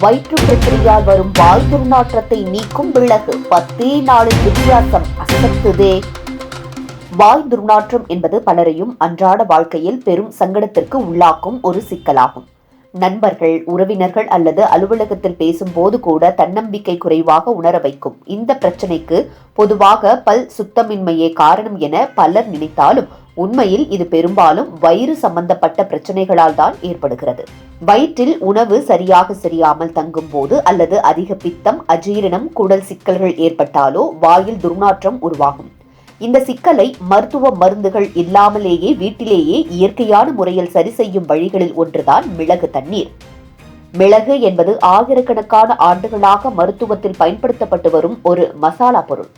வயிற்று பிரச்சனையால் வரும் வாய் துர்நாற்றத்தை நீக்கும் மிளகு 10 நாளில் வித்தியாசம் அசத்துதே. வாய் துர்நாற்றம் என்பது பலரையும் அன்றாட வாழ்க்கையில் பெரும் சங்கடத்திற்கு உள்ளாக்கும் ஒரு சிக்கலாகும். நண்பர்கள், உறவினர்கள் அல்லது அலுவலகத்தில் பேசும்போது கூட தன்னம்பிக்கை குறைவாக உணர வைக்கும் இந்த பிரச்சனைக்கு பொதுவாக பல் சுத்தமின்மையே காரணம் என பலர் நினைத்தாலும் உண்மையில் இது பெரும்பாலும் வயிறு சம்பந்தப்பட்ட பிரச்சனைகளால் தான் ஏற்படுகிறது. வயிற்றில் உணவு சரியாக செரியாமல் தங்கும் போது அல்லது அதிக பித்தம், அஜீரணம், குடல் சிக்கல்கள் ஏற்பட்டாலோ வாயில் துர்நாற்றம் உருவாகும். இந்த சிக்கலை மருத்துவ மருந்துகள் இல்லாமலேயே வீட்டிலேயே இயற்கையான முறையில் சரி செய்யும் வழிகளில் ஒன்றுதான் மிளகு தண்ணீர். மிளகு என்பது ஆயிரக்கணக்கான ஆண்டுகளாக மருத்துவத்தில் பயன்படுத்தப்பட்டு வரும் ஒரு மசாலா பொருள்.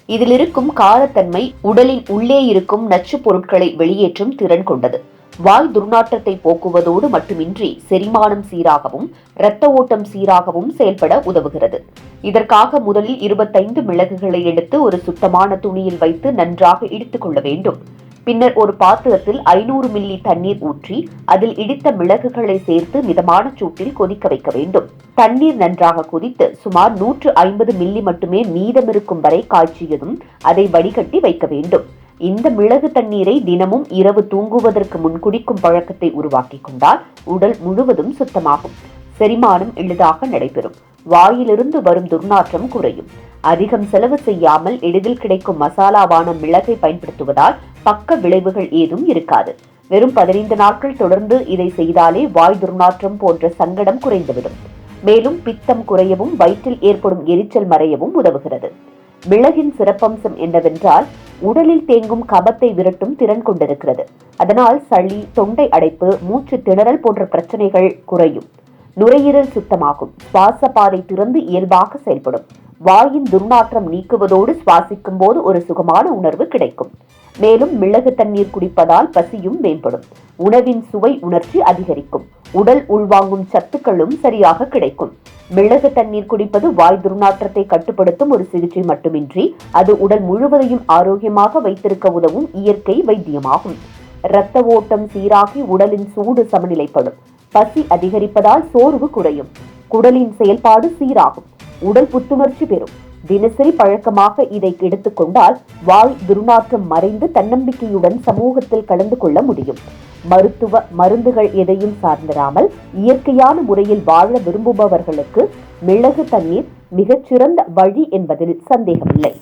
இதில் இருக்கும் காரத்தன்மை உடலின் உள்ளே இருக்கும் நச்சு பொருட்களை வெளியேற்றும் திறன் கொண்டது. வாய் துர்நாற்றத்தை போக்குவதோடு மட்டுமின்றி செரிமானம் சீராகவும் இரத்த ஓட்டம் சீராகவும் செயல்பட உதவுகிறது. இதற்காக முதலில் 25 மிளகுகளை எடுத்து ஒரு சுத்தமான துணியில் வைத்து நன்றாக இடித்துக் கொள்ள வேண்டும். பின்னர் ஒரு பாத்திரத்தில் 500 மில்லி தண்ணீர் ஊற்றி அதில் இடித்த மிளகுகளை சேர்த்து மிதமான சூட்டில் கொதிக்க வைக்க வேண்டும். தண்ணீர் நன்றாக கொதித்து சுமார் 150 மில்லி மட்டுமே மீதமிருக்கும் வரை காய்ச்சியதும் அதை வடிகட்டி வைக்க வேண்டும். இந்த மிளகு தண்ணீரை தினமும் இரவு தூங்குவதற்கு முன் குடிக்கும் பழக்கத்தை உருவாக்கி கொண்டால் உடல் முழுவதும் சுத்தமாகும். செரிமானம் எளிதாக நடைபெறும். வாயிலிருந்து வரும் துர்நாற்றம் குறையும். அதிகம் செலவு செய்யாமல் எளிதில் கிடைக்கும் மசாலாவான மிளகை பயன்படுத்துவதால் பக்க விளைவுகள் ஏதும் இருக்காது. வெறும் 15 நாட்கள் தொடர்ந்து இதை செய்தாலே வாய் துர்நாற்றம் போன்ற சங்கடம் குறைந்துவிடும். மேலும் பித்தம் குறையவும் வயிற்றில் ஏற்படும் எரிச்சல் மறையவும் உதவுகிறது. மிளகின் சிறப்பம்சம் என்னவென்றால் உடலில் தேங்கும் கபத்தை விரட்டும் திறன் கொண்டிருக்கிறது. அதனால் சளி, தொண்டை அடைப்பு, மூச்சு திணறல் போன்ற பிரச்சனைகள் குறையும். நுரையீரல் சுத்தமாகும். சுவாச பாதை திறந்து இயல்பாக செயல்படும். வாயின் துர்நாற்றம் நீக்குவதோடு சுவாசிக்கும் போது ஒரு சுகமான உணர்வு கிடைக்கும். மேலும் மிளகு தண்ணீர் குடிப்பதால் பசியும் மேம்படும். உணவின் சுவை உணர்ச்சி அதிகரிக்கும். உடல் உள்வாங்கும் சத்துக்களும் சரியாக கிடைக்கும். மிளகு தண்ணீர் குடிப்பது வாய் துர்நாற்றத்தை கட்டுப்படுத்தும் ஒரு சிகிச்சை மட்டுமின்றி அது உடல் முழுவதையும் ஆரோக்கியமாக வைத்திருக்க உதவும் இயற்கை வைத்தியமாகும். இரத்த ஓட்டம் சீராகி உடலின் சூடு சமநிலைப்படும். பசி அதிகரிப்பதால் சோர்வு குறையும். குடலின் செயல்பாடு சீராகும். உடல் புத்துணர்ச்சி பெறும். தினசரி பழக்கமாக இதை எடுத்துக்கொண்டால் வாய் துர்நாற்றம் மறைந்து தன்னம்பிக்கையுடன் சமூகத்தில் கலந்து கொள்ள முடியும். மருத்துவ மருந்துகள் எதையும் சார்ந்திராமல் இயற்கையான முறையில் வாழ விரும்புபவர்களுக்கு மிளகு தண்ணீர் மிகச்சிறந்த வழி என்பதில் சந்தேகமில்லை.